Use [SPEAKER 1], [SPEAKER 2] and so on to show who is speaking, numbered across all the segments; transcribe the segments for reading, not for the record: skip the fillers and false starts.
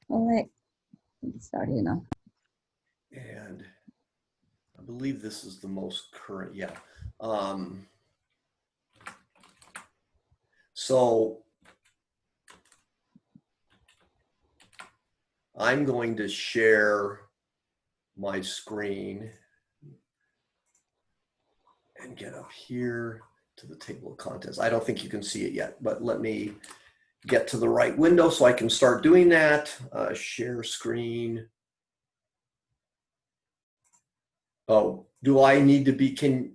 [SPEAKER 1] All right, let's start it now.
[SPEAKER 2] And I believe this is the most current, yeah. So I'm going to share my screen and get up here to the table of contents. I don't think you can see it yet, but let me get to the right window so I can start doing that. Share screen. Oh, do I need to be, Xing,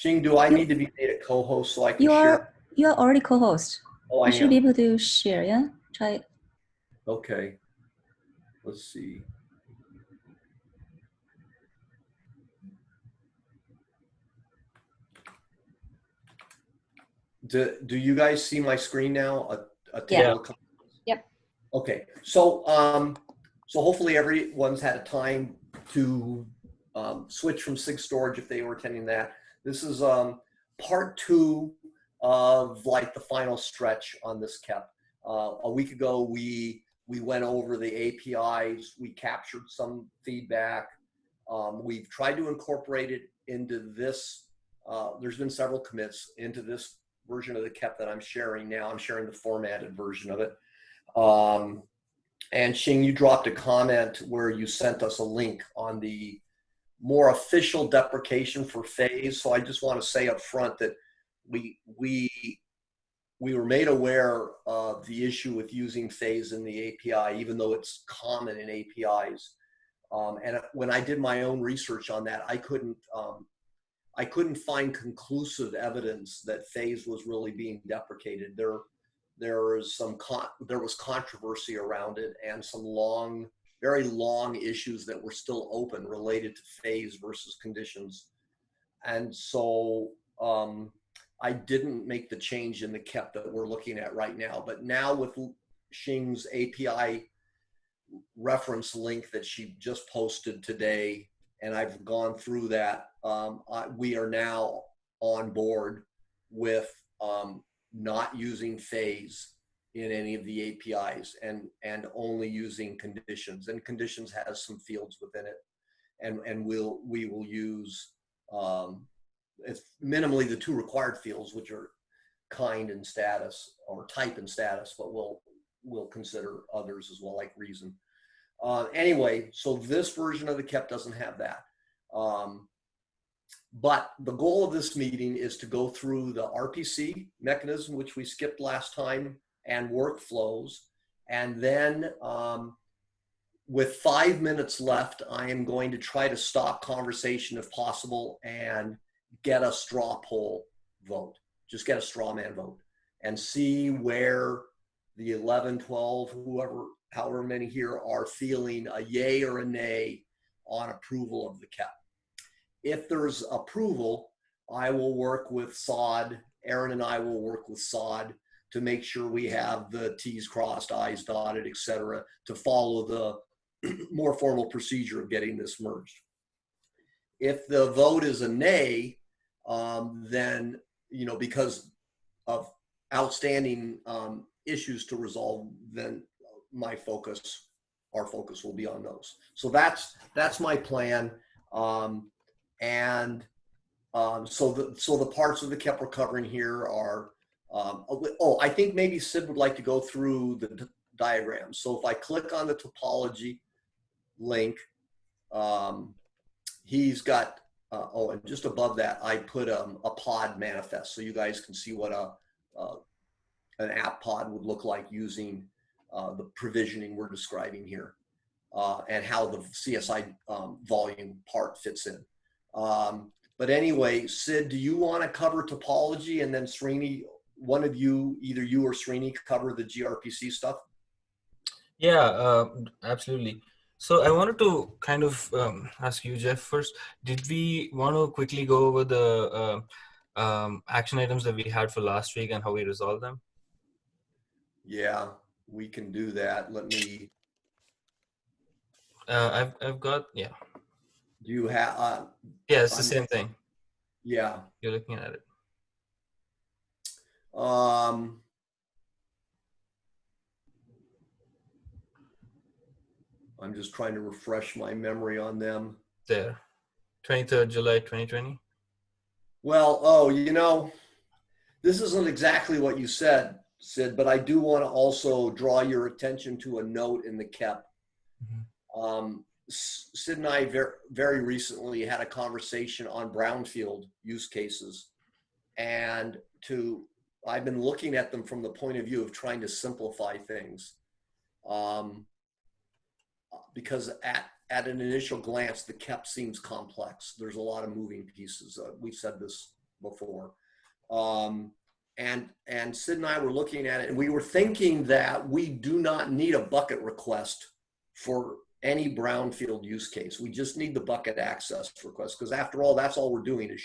[SPEAKER 2] do I need to be made a co-host so I can share?
[SPEAKER 1] You are already co-host.
[SPEAKER 2] Oh, I
[SPEAKER 1] You should
[SPEAKER 2] am.
[SPEAKER 1] be able to share, yeah? Try it.
[SPEAKER 2] Okay. Let's see. Do you guys see my screen now? A table of contents?
[SPEAKER 1] Yep.
[SPEAKER 2] Okay. So so hopefully everyone's had a time to switch from SIG storage if they were attending that. This is part 2 of like the final stretch on this KEP. A week ago, we went over the APIs. We captured some feedback. We've tried to incorporate it into this. There's been several commits into this version of the KEP that I'm sharing now. I'm sharing the formatted version of it. And Xing, you dropped a comment where you sent us a link on the more official deprecation for phase. So I just want to say up front that we were made aware of the issue with using phase in the API, even though it's common in APIs. And when I did my own research on that, I couldn't find conclusive evidence that phase was really being deprecated. There was controversy around it and some very long issues that were still open related to phase versus conditions. And so I didn't make the change in the KEP that we're looking at right now. But now with Xing's API reference link that she just posted today, and I've gone through that, we are now on board with not using phase in any of the APIs and only using conditions. And conditions has some fields within it, and we will use it's minimally the 2 required fields, which are kind and status, or type and status, but we'll consider others as well, like reason. Anyway, so this version of the KEP doesn't have that. But the goal of this meeting is to go through the RPC mechanism, which we skipped last time, and workflows. And then with 5 minutes left, I am going to try to stop conversation if possible and get a straw poll vote. Just get a straw man vote and see where the 11, 12, however many here are feeling a yay or a nay on approval of the KEP. If there's approval, I will work with SOD. Aaron and I will work with SOD to make sure we have the T's crossed, I's dotted, et cetera, to follow the more formal procedure of getting this merged. If the vote is a nay, then, because of outstanding issues to resolve, then our focus will be on those. So that's my plan. So the parts of the KEP we're covering here are, I think maybe Sid would like to go through the diagram. So if I click on the topology link, he's got, and just above that, I put a pod manifest so you guys can see what an app pod would look like using the provisioning we're describing here, and how the CSI volume part fits in. But anyway, Sid, do you want to cover topology, and then Srini, one of you, either you or Srini, cover the gRPC stuff?
[SPEAKER 3] Yeah, absolutely. So I wanted to kind of ask you, Jeff, first, did we want to quickly go over the action items that we had for last week and how we resolved them?
[SPEAKER 2] Yeah, we can do that. Let me.
[SPEAKER 3] I've got, yeah.
[SPEAKER 2] Do you have?
[SPEAKER 3] Yeah, it's the same thing.
[SPEAKER 2] Yeah.
[SPEAKER 3] You're looking at it.
[SPEAKER 2] I'm just trying to refresh my memory on them.
[SPEAKER 3] There, 23rd July 2020.
[SPEAKER 2] Well, oh, you know, this isn't exactly what you said, Sid, but I do want to also draw your attention to a note in the KEP. Sid and I very recently had a conversation on brownfield use cases, and I've been looking at them from the point of view of trying to simplify things, because at an initial glance, the KEP seems complex. There's a lot of moving pieces. We've said this before. And Sid and I were looking at it, and we were thinking that we do not need a bucket request for any brownfield use case. We just need the bucket access request, because after all, that's all we're doing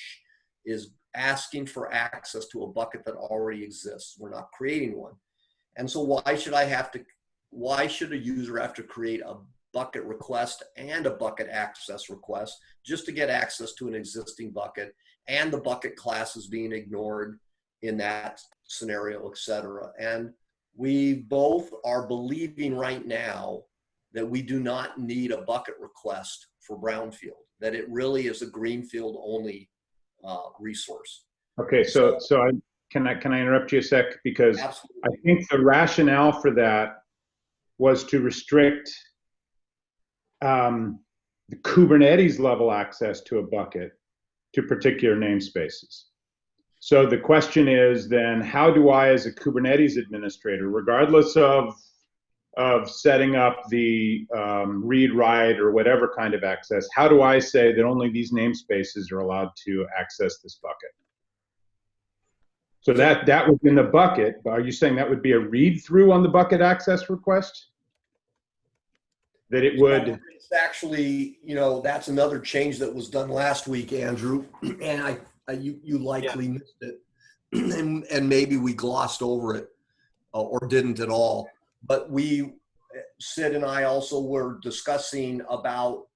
[SPEAKER 2] is asking for access to a bucket that already exists. We're not creating one. And so why should a user have to create a bucket request and a bucket access request just to get access to an existing bucket, and the bucket class is being ignored in that scenario, et cetera? And we both are believing right now that we do not need a bucket request for brownfield, that it really is a greenfield only resource.
[SPEAKER 4] Okay, so can I interrupt you a sec? Because
[SPEAKER 2] Absolutely.
[SPEAKER 4] I think the rationale for that was to restrict the Kubernetes level access to a bucket to particular namespaces. So the question is then, how do I, as a Kubernetes administrator, regardless of setting up the read, write, or whatever kind of access, how do I say that only these namespaces are allowed to access this bucket? So that was in the bucket. Are you saying that would be a read through on the bucket access request? That it would.
[SPEAKER 2] It's actually, you know, that's another change that was done last week, Andrew, and you likely missed it, and maybe we glossed over it or didn't at all. But Sid and I also were discussing about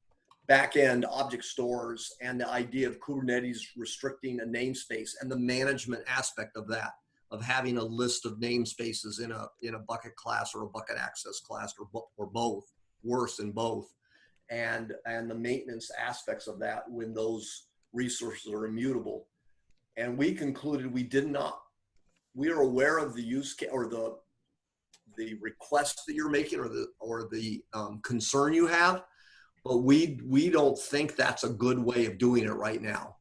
[SPEAKER 2] back-end object stores and the idea of Kubernetes restricting a namespace and the management aspect of that, of having a list of namespaces in a bucket class or a bucket access class, or both, worse than both, and the maintenance aspects of that when those resources are immutable. And we concluded we are aware of the use case or the request that you're making or the concern you have, but we don't think that's a good way of doing it right now.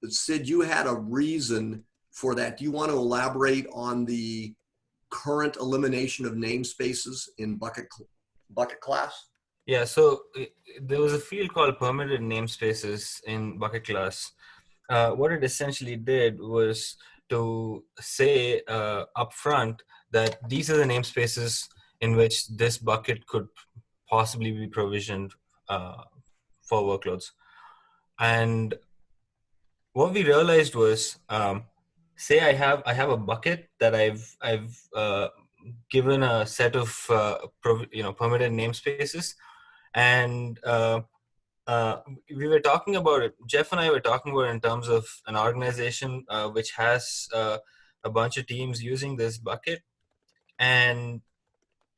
[SPEAKER 2] But Sid, you had a reason for that. Do you want to elaborate on the current elimination of namespaces in bucket class?
[SPEAKER 3] Yeah, so there was a field called permitted namespaces in bucket class. What it essentially did was to say upfront that these are the namespaces in which this bucket could possibly be provisioned for workloads. And what we realized was, say I have a bucket that I've given a set of permitted namespaces, and we were talking about it. Jeff and I were talking about it in terms of an organization which has a bunch of teams using this bucket, and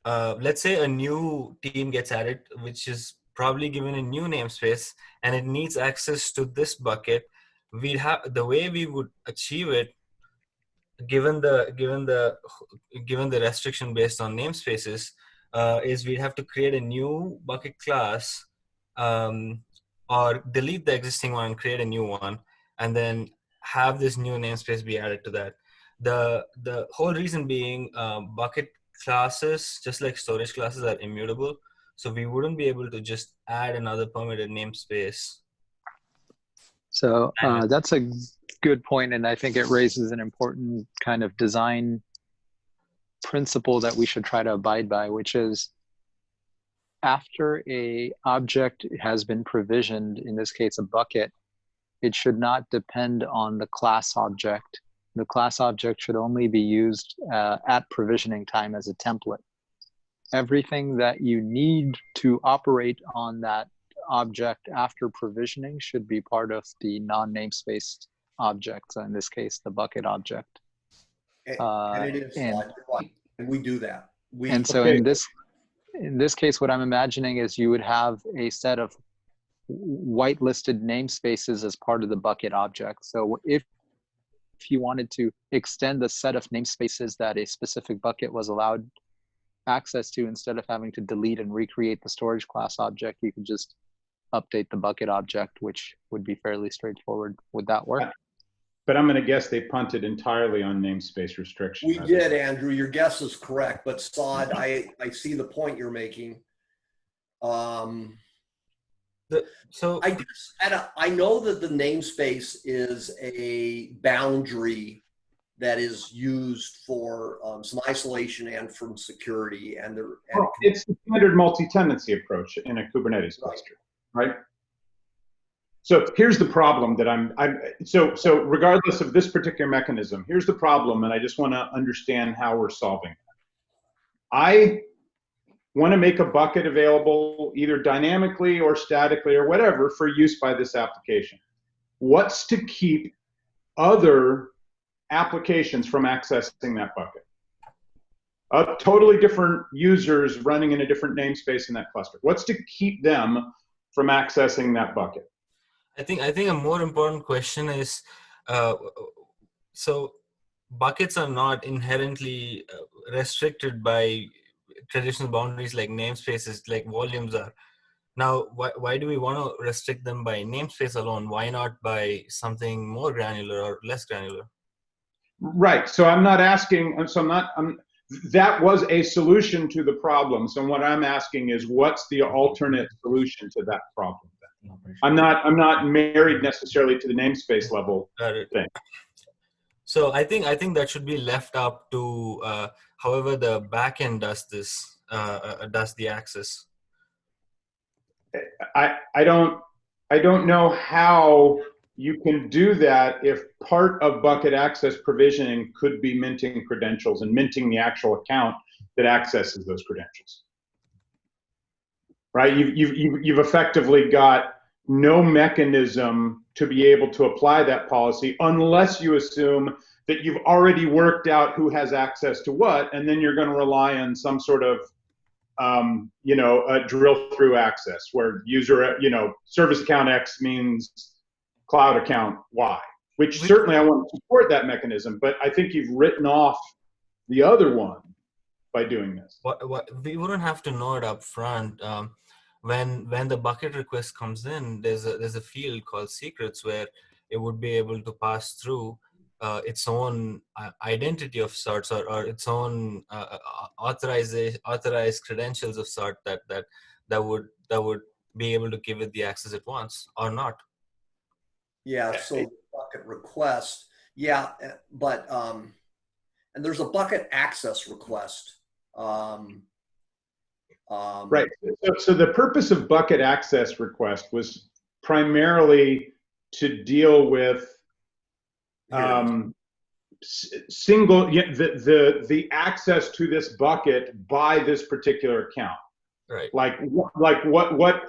[SPEAKER 3] let's say a new team gets added, which is probably given a new namespace, and it needs access to this bucket. We'd have the way we would achieve it, given the restriction based on namespaces, is we'd have to create a new bucket class, or delete the existing one and create a new one, and then have this new namespace be added to that. The whole reason being, bucket classes, just like storage classes, are immutable, so we wouldn't be able to just add another permitted namespace.
[SPEAKER 5] So that's a good point, and I think it raises an important kind of design principle that we should try to abide by, which is after a object has been provisioned, in this case a bucket, it should not depend on the class object. The class object should only be used at provisioning time as a template. Everything that you need to operate on that object after provisioning should be part of the non-namespace object, so in this case the bucket object.
[SPEAKER 2] And it is, and we do that.
[SPEAKER 5] So in this case, what I'm imagining is you would have a set of whitelisted namespaces as part of the bucket object. So if you wanted to extend the set of namespaces that a specific bucket was allowed access to, instead of having to delete and recreate the storage class object, you could just update the bucket object, which would be fairly straightforward. Would that work?
[SPEAKER 4] But I'm going to guess they punted entirely on namespace restriction.
[SPEAKER 2] We did, Andrew. Your guess is correct. But Saad, I see the point you're making.
[SPEAKER 3] So
[SPEAKER 2] I guess, and I know that the namespace is a boundary that is used for some isolation and from security. And
[SPEAKER 4] it's the standard multi-tenancy approach in a Kubernetes cluster, right? So here's the problem that so regardless of this particular mechanism, here's the problem, and I just want to understand how we're solving it. I want to make a bucket available either dynamically or statically or whatever for use by this application. What's to keep other applications from accessing that bucket? Totally different users running in a different namespace in that cluster. What's to keep them from accessing that bucket?
[SPEAKER 3] I think a more important question is, so buckets are not inherently restricted by traditional boundaries like namespaces, like volumes are. Now, why do we want to restrict them by namespace alone? Why not by something more granular or less granular?
[SPEAKER 4] Right. So I'm not asking. So that was a solution to the problem. So what I'm asking is, what's the alternate solution to that problem? I'm not married necessarily to the namespace level thing.
[SPEAKER 3] So I think that should be left up to however the backend does this, does the access.
[SPEAKER 4] I don't know how you can do that if part of bucket access provisioning could be minting credentials and minting the actual account that accesses those credentials. Right? You've effectively got no mechanism to be able to apply that policy unless you assume that you've already worked out who has access to what, and then you're going to rely on some sort of a drill through access where user, service account X means cloud account Y, which certainly I want to support that mechanism, but I think you've written off the other one by doing this.
[SPEAKER 3] We wouldn't have to know it up front. When the bucket request comes in, there's a field called secrets where it would be able to pass through its own identity of sorts or its own authorized credentials of sort that would be able to give it the access it wants or not.
[SPEAKER 2] Yeah. So bucket request. Yeah, but and there's a bucket access request.
[SPEAKER 4] Right. So the purpose of bucket access request was primarily to deal with the access to this bucket by this particular account.
[SPEAKER 3] Right.
[SPEAKER 4] Like what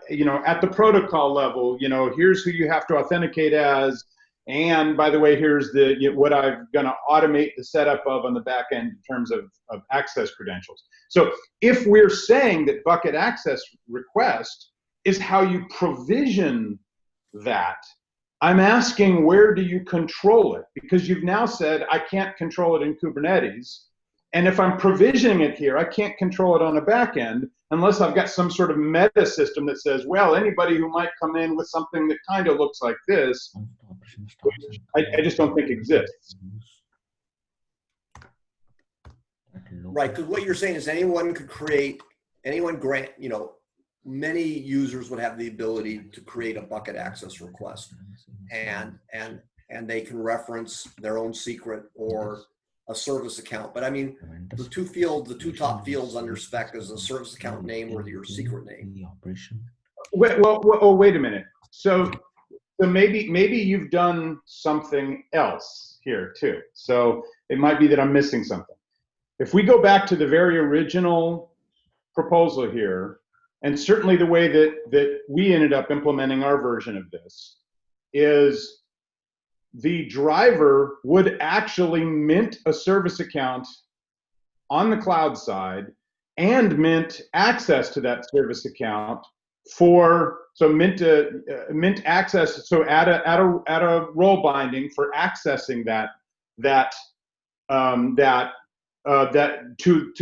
[SPEAKER 4] at the protocol level, here's who you have to authenticate as. And by the way, here's what I'm going to automate the setup of on the back end in terms of access credentials. So if we're saying that bucket access request is how you provision that, I'm asking, where do you control it? Because you've now said, I can't control it in Kubernetes. And if I'm provisioning it here, I can't control it on the back end unless I've got some sort of meta system that says, well, anybody who might come in with something that kind of looks like this, which I just don't think exists.
[SPEAKER 2] Right, because what you're saying is anyone could create, many users would have the ability to create a bucket access request, and they can reference their own secret or a service account. But I mean, the two top fields under spec is the service account name or your secret name.
[SPEAKER 4] Wait a minute. So maybe you've done something else here too. So it might be that I'm missing something. If we go back to the very original proposal here, and certainly the way that we ended up implementing our version of this is the driver would actually mint a service account on the cloud side and mint access to that service account mint access. So add a role binding for accessing that to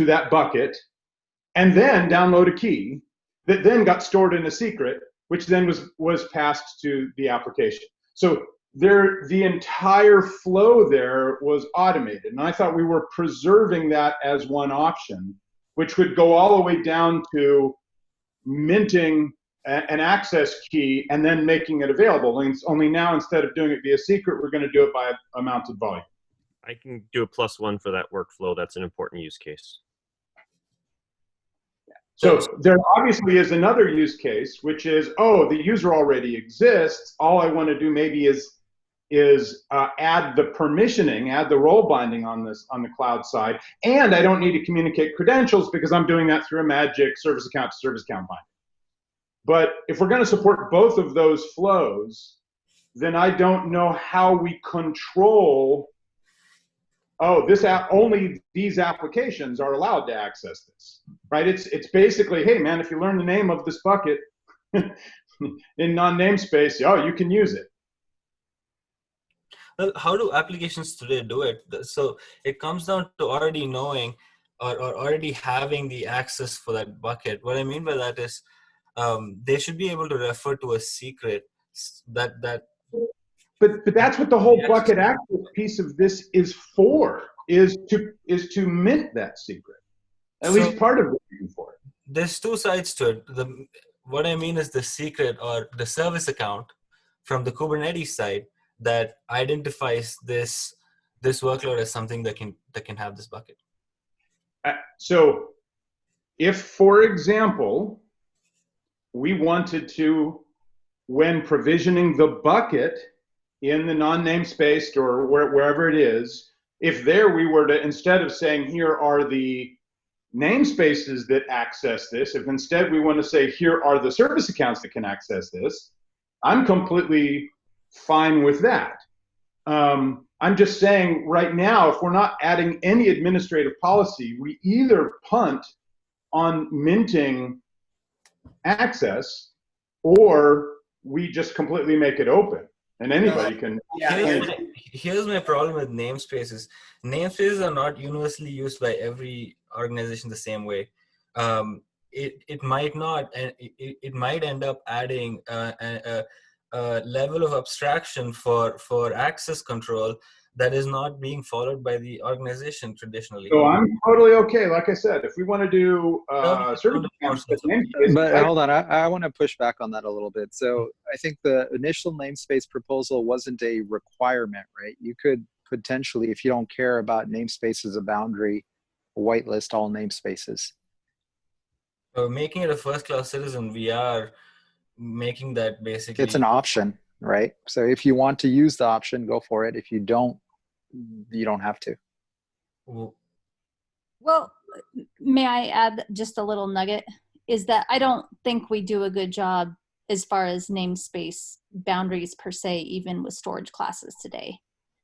[SPEAKER 4] that bucket, and then download a key that then got stored in a secret, which then was passed to the application. So the entire flow there was automated, and I thought we were preserving that as one option, which would go all the way down to minting an access key and then making it available. And only now, instead of doing it via secret, we're going to do it by a mounted volume.
[SPEAKER 6] I can do a +1 for that workflow. That's an important use case.
[SPEAKER 4] So there obviously is another use case, which is, oh, the user already exists. All I want to do maybe is add the permissioning, add the role binding on the cloud side, and I don't need to communicate credentials because I'm doing that through a magic service account to service account binding. But if we're going to support both of those flows, then I don't know how we control, oh, only these applications are allowed to access this, right? It's basically, hey man, if you learn the name of this bucket in non-namespace, oh, you can use it.
[SPEAKER 3] Well, how do applications today do it? So it comes down to already knowing or already having the access for that bucket. What I mean by that is they should be able to refer to a secret that.
[SPEAKER 4] But that's what the whole bucket access piece of this is for, is to mint that secret. At least part of the reason for it.
[SPEAKER 3] There's two sides to it. What I mean is the secret or the service account from the Kubernetes side that identifies this workload as something that can have this bucket.
[SPEAKER 4] So if, for example, we wanted to, when provisioning the bucket in the non-namespace or wherever it is, if there we were to, instead of saying here are the namespaces that access this, if instead we want to say here are the service accounts that can access this, I'm completely fine with that. I'm just saying right now, if we're not adding any administrative policy, we either punt on minting access or we just completely make it open and anybody can.
[SPEAKER 3] Here's my problem with namespaces. Namespaces are not universally used by every organization the same way. It might not, and it might end up adding a level of abstraction for access control that is not being followed by the organization traditionally.
[SPEAKER 4] So I'm totally okay. Like I said, if we want to do service accounts,
[SPEAKER 5] but hold on, I want to push back on that a little bit. So I think the initial namespace proposal wasn't a requirement, right? You could potentially, if you don't care about namespace as a boundary, whitelist all namespaces.
[SPEAKER 3] Making it a first-class citizen, we are making that basically.
[SPEAKER 5] It's an option, right? So if you want to use the option, go for it. If you don't, you don't have to.
[SPEAKER 1] Well, may I add just a little nugget? Is that I don't think we do a good job as far as namespace boundaries per se, even with storage classes today.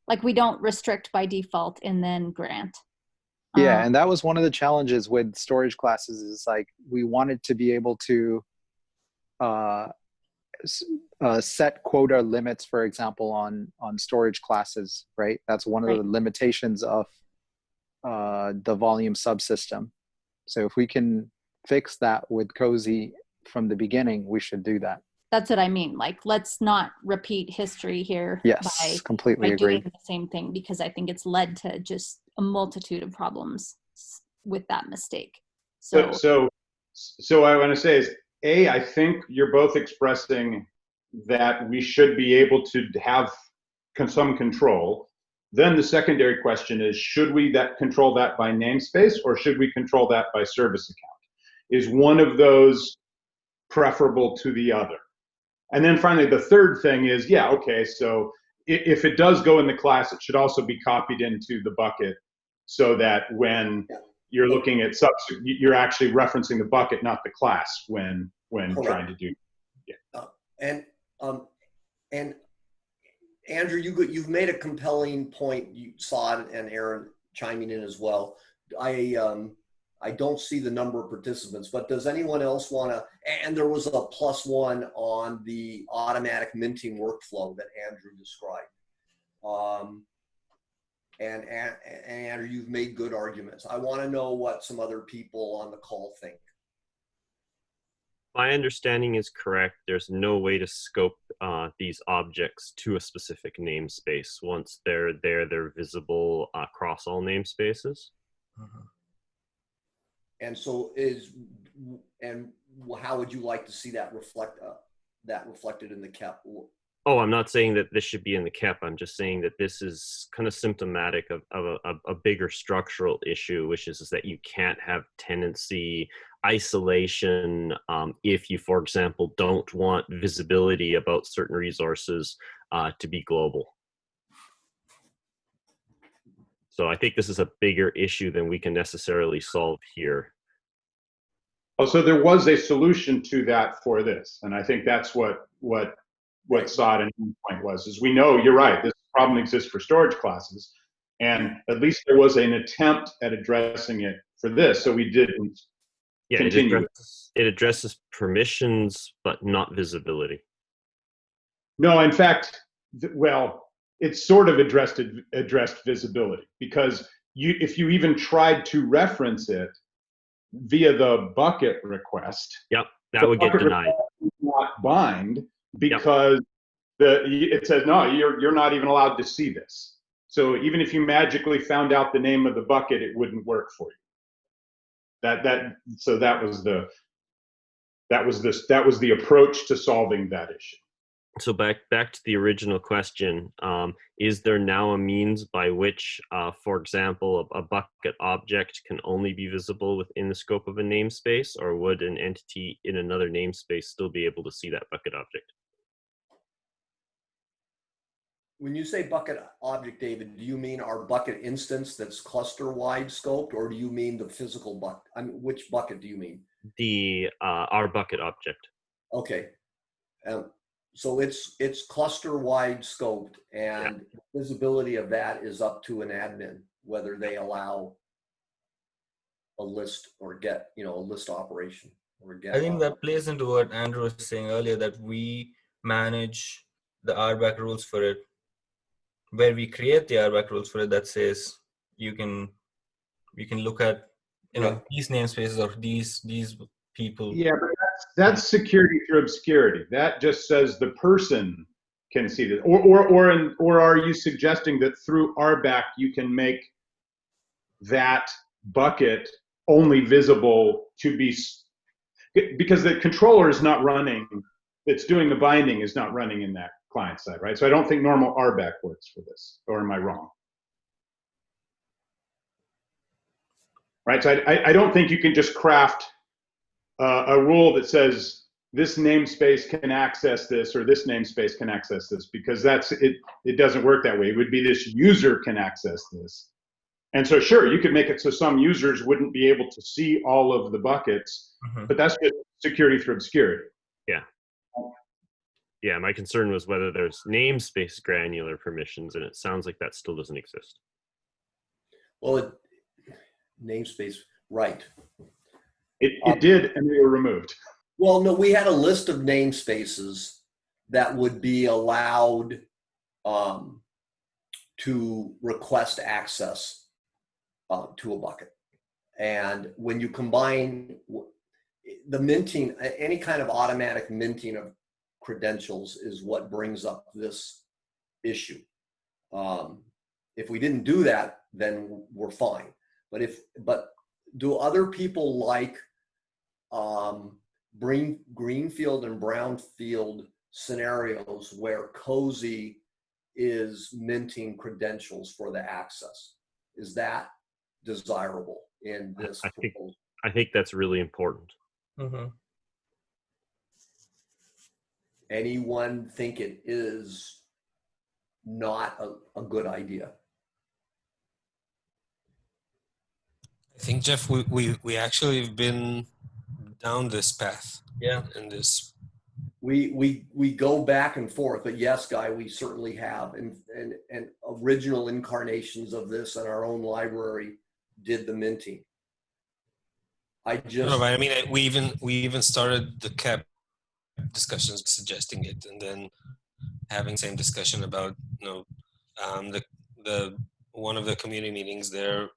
[SPEAKER 1] Like we don't restrict by default and then grant.
[SPEAKER 5] Yeah, and that was one of the challenges with storage classes is like we wanted to be able to set quota limits, for example, on storage classes, right? That's one of the limitations of the volume subsystem. So if we can fix that with Cozy from the beginning, we should do that.
[SPEAKER 1] That's what I mean. Like, let's not repeat history here.
[SPEAKER 5] Yes, completely agree.
[SPEAKER 1] Doing the same thing, because I think it's led to just a multitude of problems with that mistake. So
[SPEAKER 4] I want to say is, I think you're both expressing that we should be able to have some control. Then the secondary question is, should we control that by namespace or should we control that by service account? Is one of those preferable to the other? And then finally, the third thing is, so if it does go in the class, it should also be copied into the bucket so that when you're looking at you're actually referencing the bucket, not the class when trying to do.
[SPEAKER 2] And Andrew, you've made a compelling point. You saw it, and Aaron chiming in as well. I I don't see the number of participants, but does anyone else want to, and there was a +1 on the automatic minting workflow that Andrew described. And Andrew, you've made good arguments. I want to know what some other people on the call think.
[SPEAKER 6] My understanding is correct. There's no way to scope these objects to a specific namespace. Once they're there, they're visible across all namespaces.
[SPEAKER 3] Mhm.
[SPEAKER 2] And so how would you like to see that reflected in the KEP?
[SPEAKER 6] Oh, I'm not saying that this should be in the KEP. I'm just saying that this is kind of symptomatic of a bigger structural issue, which is that you can't have tenancy isolation if you, for example, don't want visibility about certain resources to be global. So I think this is a bigger issue than we can necessarily solve here.
[SPEAKER 4] Oh, so there was a solution to that for this, and I think that's what SOD and endpoint was. Is we know you're right. This problem exists for storage classes, and at least there was an attempt at addressing it for this. So we didn't continue.
[SPEAKER 6] It addresses permissions, but not visibility.
[SPEAKER 4] No, in fact, well, it sort of addressed visibility, because if you even tried to reference it via the bucket request,
[SPEAKER 6] yep, that would get denied.
[SPEAKER 4] Not bind, because it says no, you're not even allowed to see this. So even if you magically found out the name of the bucket, it wouldn't work for you. So that was the approach to solving that issue.
[SPEAKER 6] So back to the original question, is there now a means by which, for example, a bucket object can only be visible within the scope of a namespace, or would an entity in another namespace still be able to see that bucket object?
[SPEAKER 2] When you say bucket object, David, do you mean our bucket instance that's cluster-wide scoped, or do you mean the physical bucket? I mean, which bucket do you mean?
[SPEAKER 6] The our bucket object.
[SPEAKER 2] Okay. So it's cluster-wide scoped, and visibility of that is up to an admin, whether they allow a list or get, a list operation or get.
[SPEAKER 3] I think that plays into what Andrew was saying earlier, that we manage the RBAC rules for it, where we create the RBAC rules for it that says you can look at these namespaces of these people.
[SPEAKER 4] Yeah, but that's security through obscurity. That just says the person can see this. Or are you suggesting that through RBAC you can make that bucket only visible to be, because the controller is not running, that's doing the binding is not running in that client side, right? So I don't think normal RBAC works for this, or am I wrong? Right, so I don't think you can just craft a rule that says this namespace can access this, or this namespace can access this, because it doesn't work that way. It would be this user can access this. And so sure, you could make it so some users wouldn't be able to see all of the buckets, but that's just security through obscurity.
[SPEAKER 6] Yeah, my concern was whether there's namespace granular permissions, and it sounds like that still doesn't exist.
[SPEAKER 2] Well, namespace, right.
[SPEAKER 4] It did, and they were removed.
[SPEAKER 2] Well, no, we had a list of namespaces that would be allowed to request access to a bucket. And when you combine the minting, any kind of automatic minting of credentials is what brings up this issue. If we didn't do that, then we're fine. But do other people like greenfield and brownfield scenarios where Cozy is minting credentials for the access? Is that desirable in this proposal?
[SPEAKER 6] I think that's really important.
[SPEAKER 2] Anyone think it is not a good idea?
[SPEAKER 7] I think, Jeff, we actually have been down this path.
[SPEAKER 3] Yeah.
[SPEAKER 7] And this.
[SPEAKER 2] We go back and forth, but yes, Guy, we certainly have, and original incarnations of this in our own library did the minting. I
[SPEAKER 7] No,
[SPEAKER 2] just,
[SPEAKER 7] but I mean, we even started the KEP discussions suggesting it, and then having same discussion about the one of the community meetings there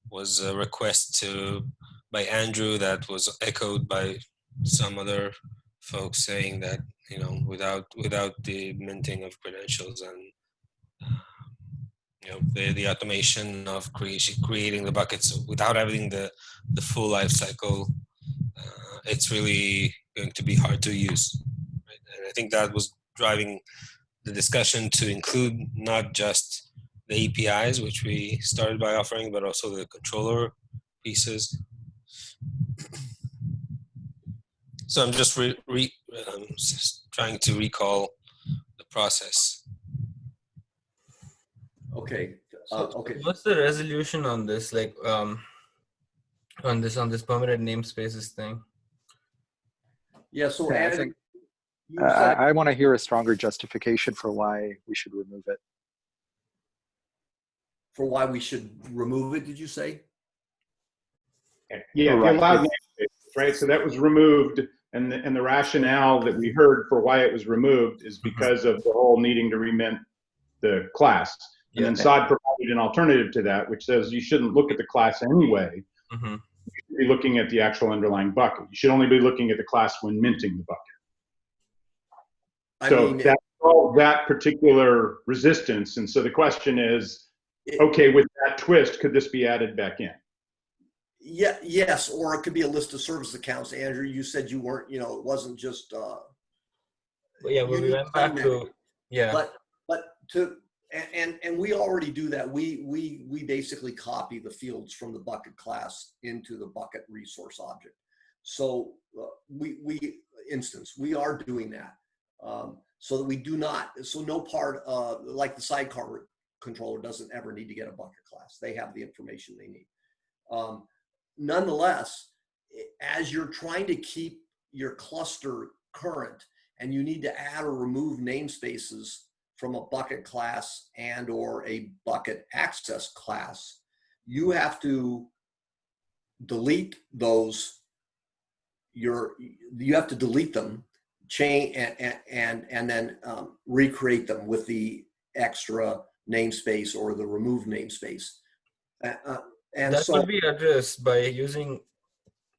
[SPEAKER 7] was a request by Andrew that was echoed by some other folks saying that without the minting of credentials and the automation of creating the buckets without having the full life cycle, it's really going to be hard to use, right? And I think that was driving the discussion to include not just the APIs, which we started by offering, but also the controller pieces. So I'm just trying to recall the process.
[SPEAKER 2] okay. Okay.
[SPEAKER 3] What's the resolution on this? Like, on this permitted namespaces thing?
[SPEAKER 2] Yeah. So
[SPEAKER 5] Yeah, I
[SPEAKER 2] Andrew,
[SPEAKER 5] think
[SPEAKER 2] you said,
[SPEAKER 5] I want to hear a stronger justification for why we should remove it.
[SPEAKER 2] for why we should remove it, did you say?
[SPEAKER 4] Yeah, the
[SPEAKER 5] Right.
[SPEAKER 4] allowed namespaces, right? So that was removed, and the rationale that we heard for why it was removed is because of the whole needing to remint the class. And then SOD provided an alternative to that, which says you shouldn't look at the class anyway.
[SPEAKER 3] Mm-hmm.
[SPEAKER 4] You should be looking at the actual underlying bucket. You should only be looking at the class when minting the bucket.
[SPEAKER 2] I
[SPEAKER 4] So
[SPEAKER 2] mean,
[SPEAKER 4] that's all that particular resistance. And so the question is, okay, with that twist, could this be added back in?
[SPEAKER 2] yeah, yes, or it could be a list of service accounts. Andrew, you said you weren't, it wasn't just,
[SPEAKER 3] But yeah, but we went back to,
[SPEAKER 2] but and we already do that. We basically copy the fields from the bucket class into the bucket resource object. So we are doing that, so that we do not, so no part like the sidecar controller doesn't ever need to get a bucket class. They have the information they need. Nonetheless, as you're trying to keep your cluster current and you need to add or remove namespaces from a bucket class and or a bucket access class, you have to delete those. You have to delete them, change and then recreate them with the extra namespace or the remove namespace. And
[SPEAKER 3] that
[SPEAKER 2] so
[SPEAKER 3] could be addressed by using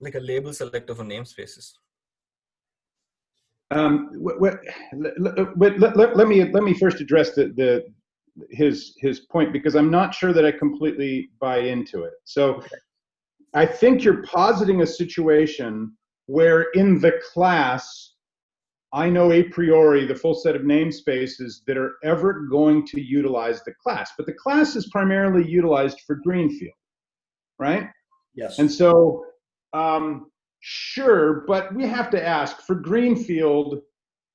[SPEAKER 3] like a label selector for namespaces.
[SPEAKER 4] Let me first address his point, because I'm not sure that I completely buy into it. So I think you're positing a situation where in the class, I know a priori the full set of namespaces that are ever going to utilize the class, but the class is primarily utilized for Greenfield, right?
[SPEAKER 2] yes.
[SPEAKER 4] And so, sure, but we have to ask, for Greenfield,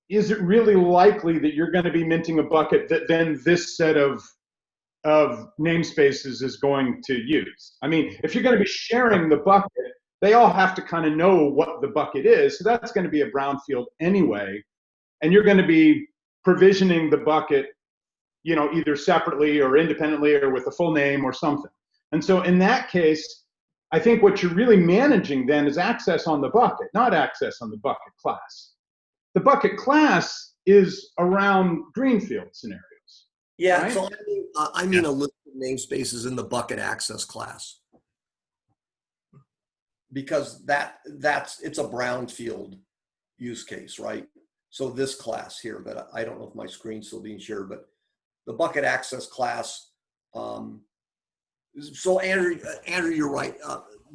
[SPEAKER 4] is it really likely that you're going to be minting a bucket that then this set of namespaces is going to use? I mean, if you're going to be sharing the bucket, they all have to kind of know what the bucket is. So that's going to be a brownfield anyway. And you're going to be provisioning the bucket, either separately or independently or with a full name or something. And so in that case, I think what you're really managing then is access on the bucket, not access on the bucket class. The bucket class is around Greenfield scenarios.
[SPEAKER 2] Yeah,
[SPEAKER 4] right?
[SPEAKER 2] so I mean a list of namespaces in the bucket access class, because it's a brownfield use case, right? So this class here, that I don't know if my screen's still being shared, but the bucket access class. So Andrew, you're right.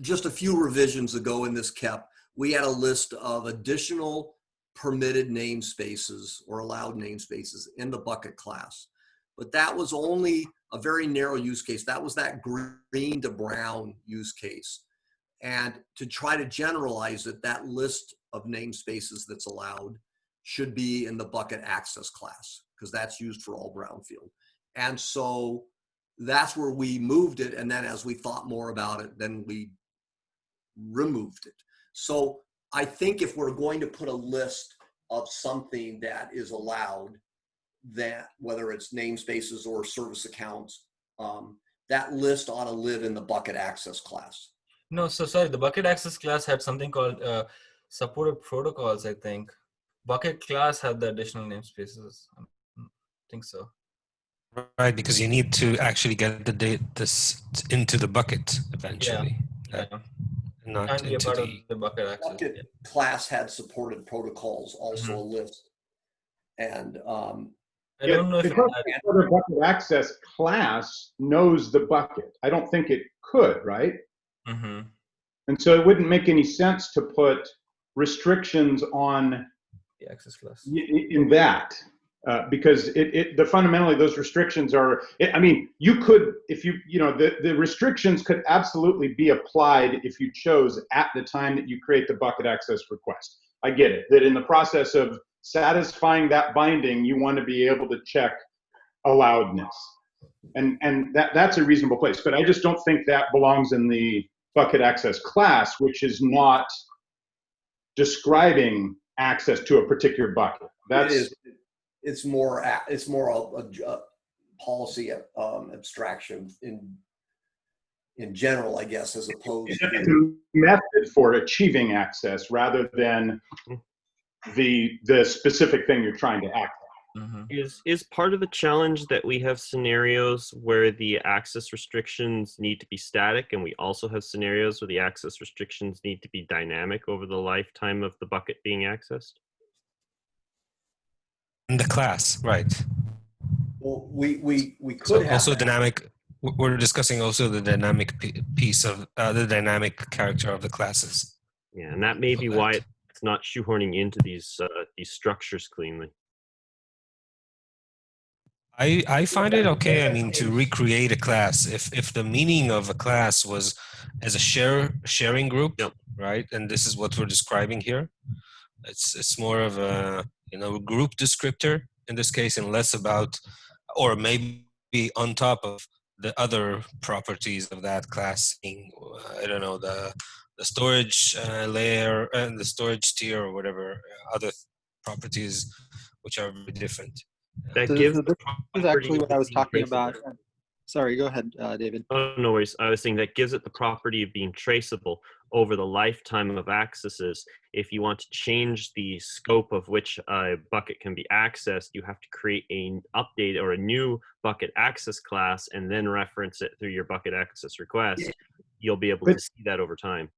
[SPEAKER 2] Just a few revisions ago in this KEP, we had a list of additional permitted namespaces or allowed namespaces in the bucket class. But that was only a very narrow use case. That was that green to brown use case. And to try to generalize it, that list of namespaces that's allowed should be in the bucket access class, because that's used for all brownfield. And so that's where we moved it. And then as we thought more about it, then we removed it. So I think if we're going to put a list of something that is allowed, that whether it's namespaces or service accounts, that list ought to live in the bucket access class.
[SPEAKER 3] No, so sorry, the bucket access class had something called supported protocols, I think. Bucket class had the additional namespaces. I think so.
[SPEAKER 7] Right, because you need to actually get the this into the bucket
[SPEAKER 3] Yeah,
[SPEAKER 7] eventually,
[SPEAKER 3] yeah.
[SPEAKER 7] not
[SPEAKER 3] Can't be a
[SPEAKER 7] into
[SPEAKER 3] part of
[SPEAKER 7] the.
[SPEAKER 3] the bucket access.
[SPEAKER 2] Bucket
[SPEAKER 3] Yeah.
[SPEAKER 2] class had supported protocols, also
[SPEAKER 3] Mhm.
[SPEAKER 2] a list. And
[SPEAKER 3] I
[SPEAKER 4] Yeah,
[SPEAKER 3] don't know if it
[SPEAKER 4] because
[SPEAKER 3] had.
[SPEAKER 4] the bucket access class knows the bucket. I don't think it could, right?
[SPEAKER 3] Mm-hmm.
[SPEAKER 4] And so it wouldn't make any sense to put restrictions on
[SPEAKER 3] The access class.
[SPEAKER 4] in that because the fundamentally those restrictions are. I mean, you could if the restrictions could absolutely be applied if you chose at the time that you create the bucket access request. I get it that in the process of satisfying that binding, you want to be able to check allowedness, and that's a reasonable place. But I just don't think that belongs in the bucket access class, which is not describing access to a particular bucket.
[SPEAKER 2] it is. It's more a policy abstraction in general, I guess, as opposed
[SPEAKER 4] it's
[SPEAKER 2] to.
[SPEAKER 4] a method for achieving access rather than the specific thing you're trying to access.
[SPEAKER 3] Mm-hmm.
[SPEAKER 6] Is part of the challenge that we have scenarios where the access restrictions need to be static, and we also have scenarios where the access restrictions need to be dynamic over the lifetime of the bucket being accessed?
[SPEAKER 7] In the class, right.
[SPEAKER 2] Well, we could
[SPEAKER 7] So
[SPEAKER 2] have
[SPEAKER 7] also
[SPEAKER 2] that.
[SPEAKER 7] dynamic, we're discussing also the dynamic piece of the dynamic character of the classes.
[SPEAKER 6] Yeah, and that may be why it's not shoehorning into these structures cleanly.
[SPEAKER 7] I find it okay. I mean, to recreate a class, if the meaning of a class was as a sharing group,
[SPEAKER 6] Yep.
[SPEAKER 7] right? And this is what we're describing here. It's more of a group descriptor in this case, and less about, or maybe on top of the other properties of that class. I don't know, the storage layer and the storage tier or whatever other properties which are very different.
[SPEAKER 6] That
[SPEAKER 5] So
[SPEAKER 6] gives
[SPEAKER 5] this
[SPEAKER 6] the
[SPEAKER 5] is
[SPEAKER 6] property
[SPEAKER 5] actually
[SPEAKER 6] of
[SPEAKER 5] what I was
[SPEAKER 6] being
[SPEAKER 5] talking
[SPEAKER 6] traceable.
[SPEAKER 5] about. Sorry, go ahead, David.
[SPEAKER 6] Oh, no worries. I was saying that gives it the property of being traceable over the lifetime of accesses. If you want to change the scope of which a bucket can be accessed, you have to create an update or a new bucket access class and then reference it through your bucket access request. You'll be able to see that over time.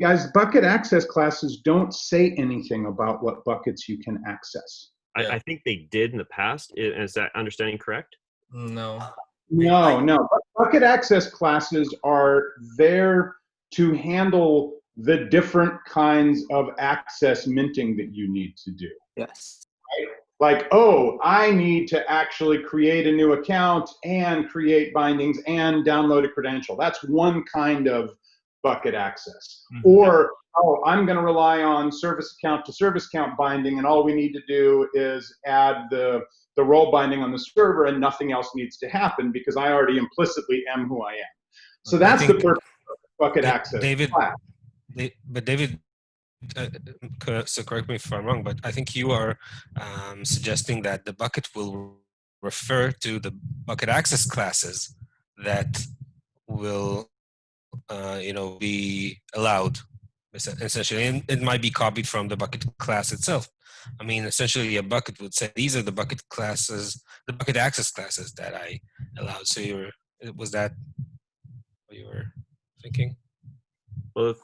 [SPEAKER 4] Guys, bucket access classes don't say anything about what buckets you can access.
[SPEAKER 3] Yeah.
[SPEAKER 6] I think they did in the past. Is that understanding correct?
[SPEAKER 3] No.
[SPEAKER 4] No. Bucket access classes are there to handle the different kinds of access minting that you need to do.
[SPEAKER 5] Yes.
[SPEAKER 4] Like, oh, I need to actually create a new account and create bindings and download a credential. That's one kind of bucket access.
[SPEAKER 3] Mm-hmm.
[SPEAKER 4] Or, oh, I'm going to rely on service account to service account binding, and all we need to do is add the role binding on the server, and nothing else needs to happen because I already implicitly am who I am. So that's the purpose of bucket access.
[SPEAKER 7] David, but David, so correct me if I'm wrong, but I think you are suggesting that the bucket will refer to the bucket access classes that will, be allowed, essentially. And it might be copied from the bucket class itself. I mean, essentially, a bucket would say, these are the bucket classes, the bucket access classes that I allowed. So was that what you were thinking?
[SPEAKER 6] Well,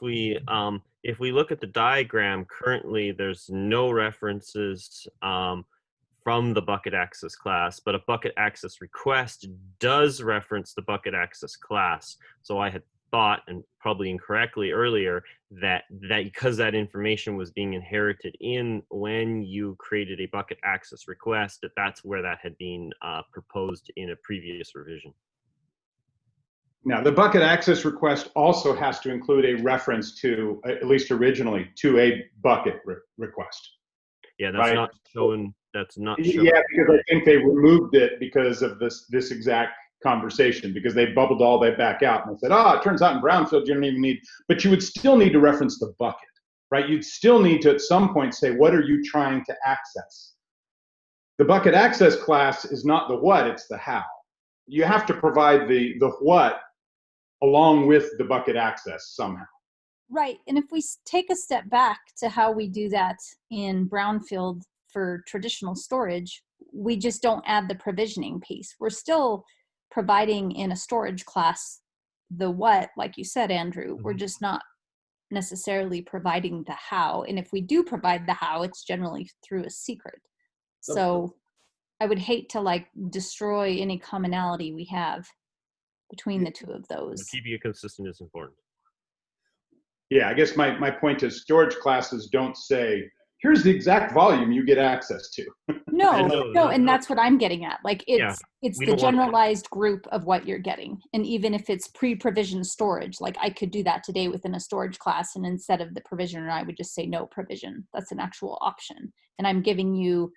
[SPEAKER 6] if we look at the diagram, currently there's no references from the bucket access class, but a bucket access request does reference the bucket access class. So I had thought, and probably incorrectly earlier, that because that information was being inherited in when you created a bucket access request, that's where that had been proposed in a previous revision.
[SPEAKER 4] Now, the bucket access request also has to include a reference to, at least originally, to a bucket request.
[SPEAKER 6] Yeah, that's
[SPEAKER 4] right?
[SPEAKER 6] not shown. That's not shown.
[SPEAKER 4] Yeah, because I think they removed it because of this exact conversation, because they bubbled all that back out and they said, it turns out in brownfield you don't even need, but you would still need to reference the bucket, right? You'd still need to at some point say, what are you trying to access? The bucket access class is not the what, it's the how. You have to provide the what along with the bucket access somehow.
[SPEAKER 1] Right. And if we take a step back to how we do that in brownfield for traditional storage, we just don't add the provisioning piece. We're still providing in a storage class the what, like you said, Andrew. We're just not necessarily providing the how. And if we do provide the how, it's generally through a secret. So I would hate to like destroy any commonality we have between the two of those.
[SPEAKER 6] Keeping it consistent is important.
[SPEAKER 4] Yeah, I guess my point is storage classes don't say, here's the exact volume you get access to.
[SPEAKER 1] No, and that's what I'm getting at. Like it's
[SPEAKER 6] we
[SPEAKER 1] the
[SPEAKER 6] don't want
[SPEAKER 1] generalized group of what you're getting. And even if it's pre-provisioned storage, like I could do that today within a storage class, and instead of the provisioner, I would just say no provision. That's an actual option. And I'm giving you,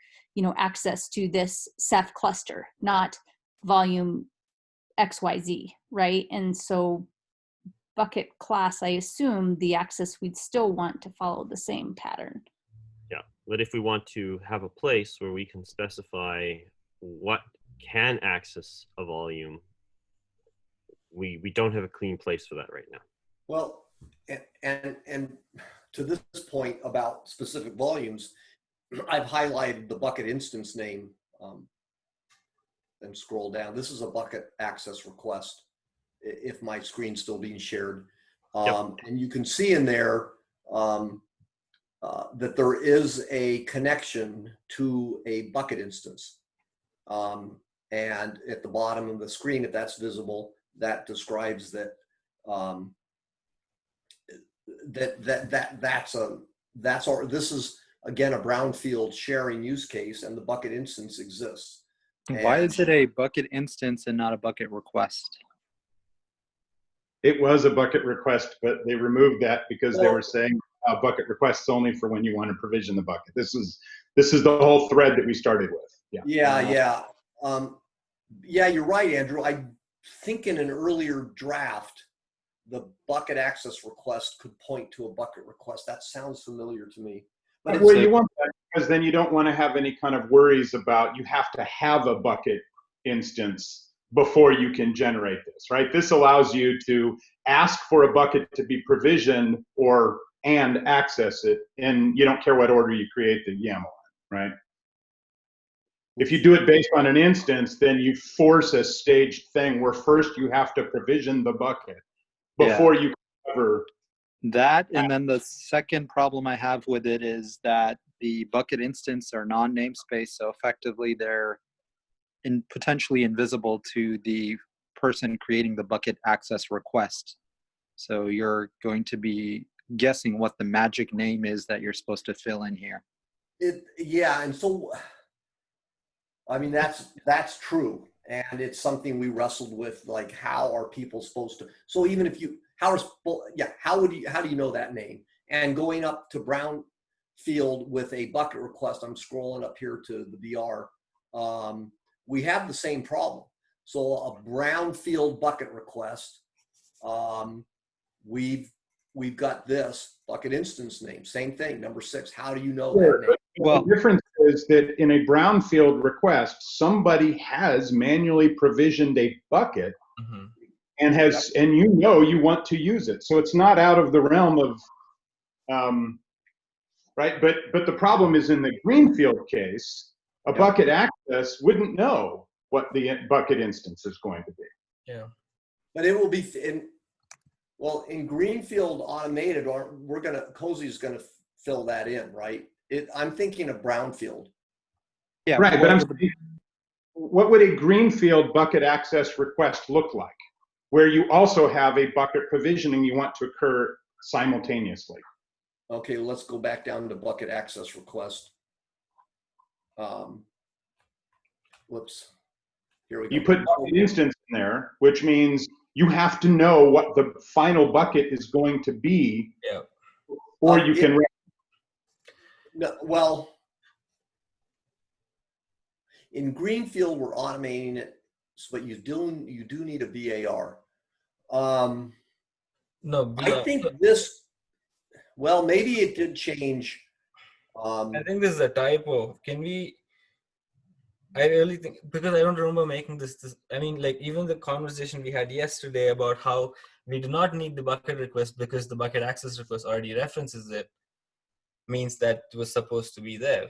[SPEAKER 1] access to this Ceph cluster, not volume XYZ, right? And so bucket class, I assume the access we'd still want to follow the same pattern.
[SPEAKER 6] Yeah, but if we want to have a place where we can specify what can access a volume, we don't have a clean place for that right now.
[SPEAKER 2] Well, and to this point about specific volumes, I've highlighted the bucket instance name and scroll down. This is a bucket access request if my screen's still being shared. And you can see in there that there is a connection to a bucket instance. And at the bottom of the screen, if that's visible, that describes that this is again a brownfield sharing use case, and the bucket instance exists.
[SPEAKER 8] Why is it a bucket instance and not a bucket request?
[SPEAKER 4] It was a bucket request, but they removed that because they were saying bucket requests only for when you want to provision the bucket. This is the whole thread that we started with.
[SPEAKER 2] Yeah, you're right, Andrew. I think in an earlier draft, the bucket access request could point to a bucket request. That sounds familiar to me. But
[SPEAKER 4] well, you want that because then you don't want to have any kind of worries about you have to have a bucket instance before you can generate this, right? This allows you to ask for a bucket to be provisioned and access it, and you don't care what order you create the YAML in, right? If you do it based on an instance, then you force a staged thing where first you have to provision the bucket before you can ever.
[SPEAKER 8] That, and then the second problem I have with it is that the bucket instance are non-namespace, so effectively they're potentially invisible to the person creating the bucket access request. So you're going to be guessing what the magic name is that you're supposed to fill in here.
[SPEAKER 2] And so, I mean, that's true. And it's something we wrestled with, like, how are people supposed to, so even if you, how do you know that name? And going up to brownfield with a bucket request, I'm scrolling up here to the VR, we have the same problem. So a brownfield bucket request, we've got this bucket instance name, same thing, number 6. How do you know that name?
[SPEAKER 4] Well, the difference is that in a brownfield request, somebody has manually provisioned a bucket and you want to use it. So it's not out of the realm of, right? But the problem is in the greenfield case, a bucket access wouldn't know what the bucket instance is going to be.
[SPEAKER 3] Yeah.
[SPEAKER 2] But it will be in greenfield automated, Cozy's gonna fill that in, right? I'm thinking of brownfield.
[SPEAKER 8] Yeah.
[SPEAKER 4] Right, but what would a greenfield bucket access request look like, where you also have a bucket provisioning you want to occur simultaneously?
[SPEAKER 2] Okay, let's go back down to bucket access request. Whoops. Here we go.
[SPEAKER 4] You put bucket instance in there, which means you have to know what the final bucket is going to be, or you can.
[SPEAKER 2] No, well, in greenfield we're automating it, but you do need a VAR.
[SPEAKER 3] No,
[SPEAKER 2] I think this. Well, maybe it did change.
[SPEAKER 3] I think this is a typo. Can we I really think, because I don't remember making this. I mean, like even the conversation we had yesterday about how we do not need the bucket request because the bucket access request already references it, means that it was supposed to be there.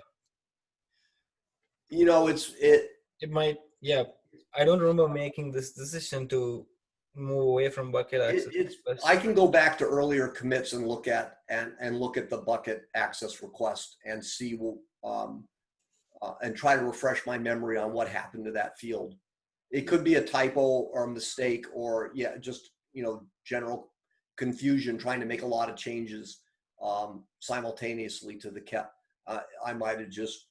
[SPEAKER 2] You know,
[SPEAKER 3] It might, yeah. I don't remember making this decision to move away from bucket access request.
[SPEAKER 2] I can go back to earlier commits and look at the bucket access request and see and try to refresh my memory on what happened to that field. It could be a typo or a mistake, or just general confusion trying to make a lot of changes simultaneously to the KEP. I might have just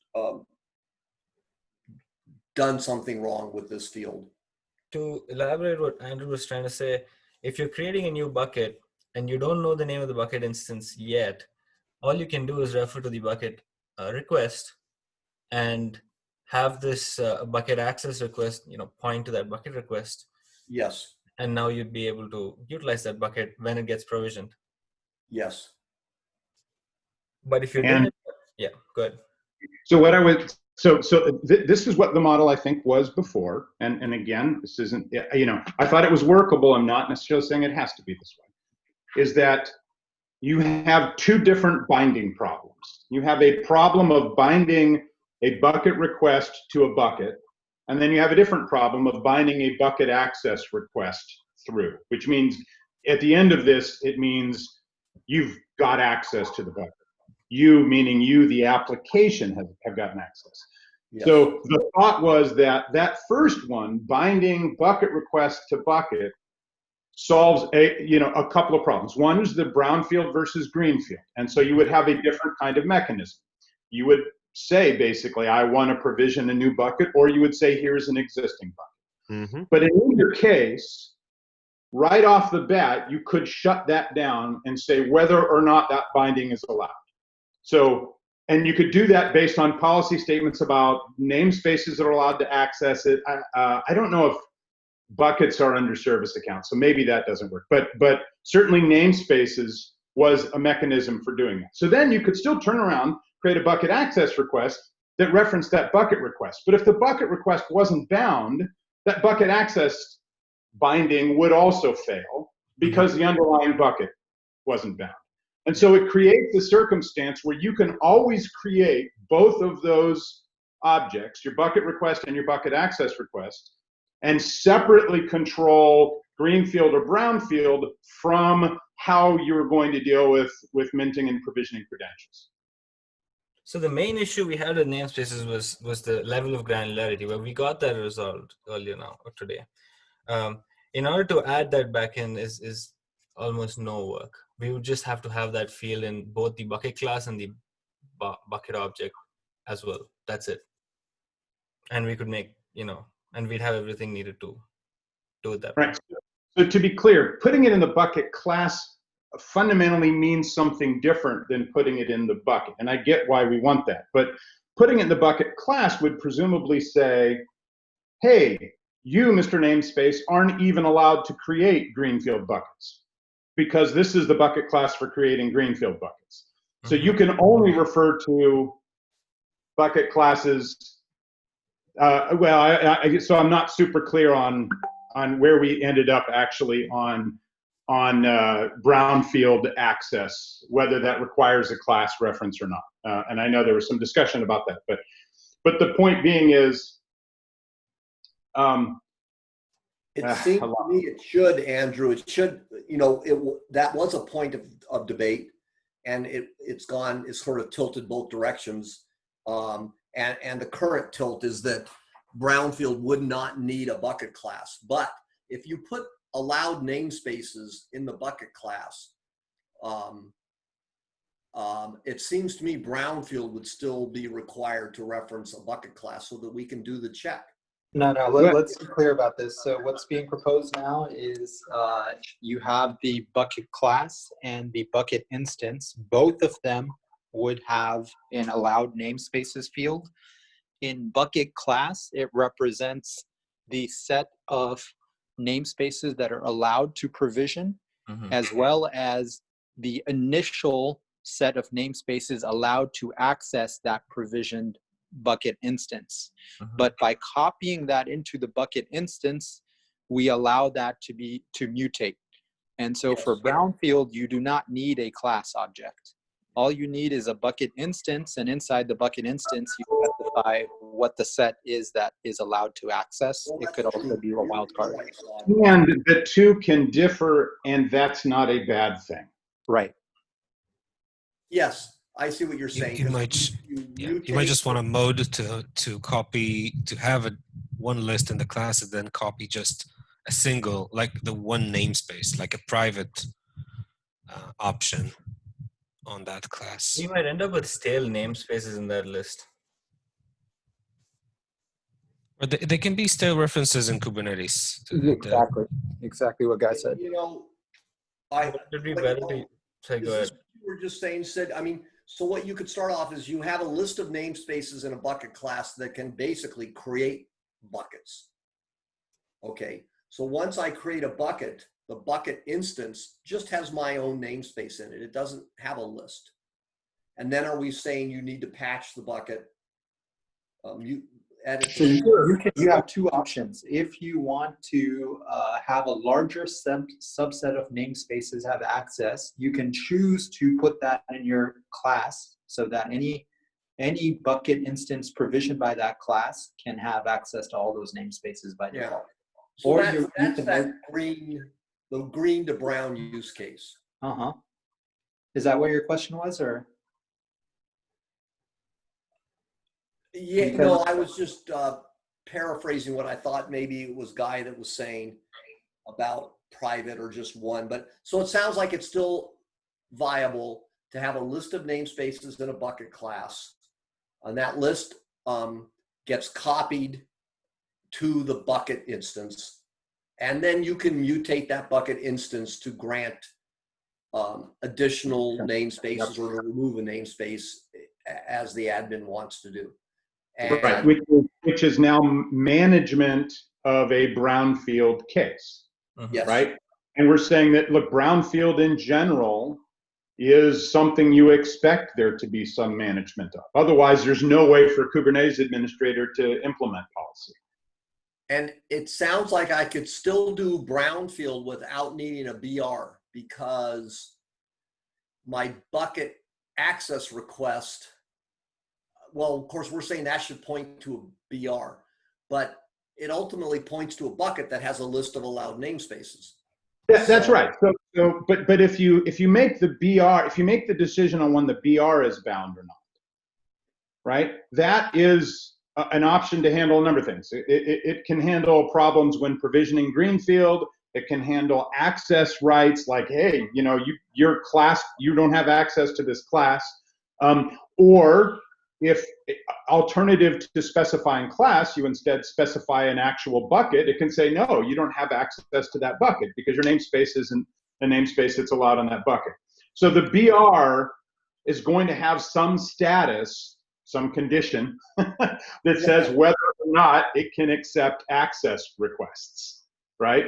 [SPEAKER 2] done something wrong with this field.
[SPEAKER 3] To elaborate what Andrew was trying to say, if you're creating a new bucket and you don't know the name of the bucket instance yet, all you can do is refer to the bucket request and have this bucket access request, point to that bucket request.
[SPEAKER 2] Yes.
[SPEAKER 3] And now you'd be able to utilize that bucket when it gets provisioned.
[SPEAKER 2] Yes.
[SPEAKER 3] But if you're doing it, yeah, good.
[SPEAKER 4] So what I would, this is what the model I think was before. And again, this isn't, I thought it was workable. I'm not necessarily saying it has to be this way. Is that you have two different binding problems. You have a problem of binding a bucket request to a bucket, and then you have a different problem of binding a bucket access request through, which means at the end of this, it means you've got access to the bucket. You, meaning you, the application, have gotten access. Yes. So the thought was that first one, binding bucket request to bucket, solves a couple of problems. One is the brownfield versus greenfield. And so you would have a different kind of mechanism. You would say, basically, I want to provision a new bucket, or you would say, here's an existing bucket. Mm-hmm. But in either case, right off the bat, you could shut that down and say whether or not that binding is allowed. So, and you could do that based on policy statements about namespaces that are allowed to access it. I don't know if buckets are under service accounts, so maybe that doesn't work. But certainly namespaces was a mechanism for doing that. So then you could still turn around, create a bucket access request that referenced that bucket request. But if the bucket request wasn't bound, that bucket access binding would also fail because the underlying bucket wasn't bound. And so it creates a circumstance where you can always create both of those objects, your bucket request and your bucket access request, and separately control greenfield or brownfield from how you're going to deal with minting and provisioning credentials.
[SPEAKER 3] So the main issue we had with namespaces was the level of granularity, where we got that resolved earlier now or today. In order to add that back in is almost no work. We would just have to have that field in both the bucket class and the bucket object as well. That's it. And we could make, and we'd have everything needed to do it that way.
[SPEAKER 4] Right. So to be clear, putting it in the bucket class fundamentally means something different than putting it in the bucket. And I get why we want that. But putting it in the bucket class would presumably say, hey, you, Mr. Namespace, aren't even allowed to create greenfield buckets because this is the bucket class for creating greenfield buckets. So you can only refer to bucket classes. So I'm not super clear on where we ended up actually on brownfield access, whether that requires a class reference or not. And I know there was some discussion about that, but the point being is,
[SPEAKER 2] it seems to me it should, Andrew. It should, that was a point of debate, and it's sort of tilted both directions. And the current tilt is that brownfield would not need a bucket class. But if you put allowed namespaces in the bucket class, it seems to me brownfield would still be required to reference a bucket class so that we can do the check.
[SPEAKER 8] No, let's be clear about this. So what's being proposed now is you have the bucket class and the bucket instance. Both of them would have an allowed namespaces field. In bucket class, it represents the set of namespaces that are allowed to provision, as well as the initial set of namespaces allowed to access that provisioned bucket instance. But by copying that into the bucket instance, we allow that to mutate. And so for brownfield, you do not need a class object. All you need is a bucket instance, and inside the bucket instance, you specify what the set is that is allowed to access. It could also be a wildcard.
[SPEAKER 4] And the two can differ, and that's not a bad thing.
[SPEAKER 8] Right.
[SPEAKER 2] Yes, I see what you're saying.
[SPEAKER 7] You might just want a mode to copy, to have one list in the class and then copy just a single, like the one namespace, like a private option on that class.
[SPEAKER 3] You might end up with stale namespaces in that list.
[SPEAKER 7] Or they can be stale references in Kubernetes.
[SPEAKER 8] Exactly what Guy said.
[SPEAKER 2] You know,
[SPEAKER 3] Sorry, go ahead.
[SPEAKER 2] You were just saying, Sid, I mean, so what you could start off is you have a list of namespaces in a bucket class that can basically create buckets. Okay, so once I create a bucket, the bucket instance just has my own namespace in it. It doesn't have a list. And then are we saying you need to patch the bucket? You
[SPEAKER 8] have two options. If you want to have a larger subset of namespaces have access, you can choose to put that in your class so that any bucket instance provisioned by that class can have access to all those namespaces by default.
[SPEAKER 2] So or that's that green to brown use case.
[SPEAKER 8] Is that what your question was, or?
[SPEAKER 2] Yeah, no, I was just paraphrasing what I thought maybe it was Guy that was saying about private or just one. But so it sounds like it's still viable to have a list of namespaces in a bucket class, and that list gets copied to the bucket instance, and then you can mutate that bucket instance to grant additional namespaces or to remove a namespace as the admin wants to do. And
[SPEAKER 4] right, which is now management of a brownfield case,
[SPEAKER 2] yes.
[SPEAKER 4] Right? And we're saying that, look, brownfield in general is something you expect there to be some management of. Otherwise, there's no way for a Kubernetes administrator to implement policy.
[SPEAKER 2] And it sounds like I could still do brownfield without needing a BR, because my bucket access request, well, of course, we're saying that should point to a BR, but it ultimately points to a bucket that has a list of allowed namespaces.
[SPEAKER 4] That's right. But if you make the BR, if you make the decision on when the BR is bound or not, right? That is an option to handle a number of things. It can handle problems when provisioning greenfield. It can handle access rights, like, hey, you know, your class, you don't have access to this class, or if alternative to specifying class, you instead specify an actual bucket, it can say, no, you don't have access to that bucket because your namespace isn't a namespace that's allowed on that bucket. So the BR is going to have some status, some condition that says whether or not it can accept access requests, right?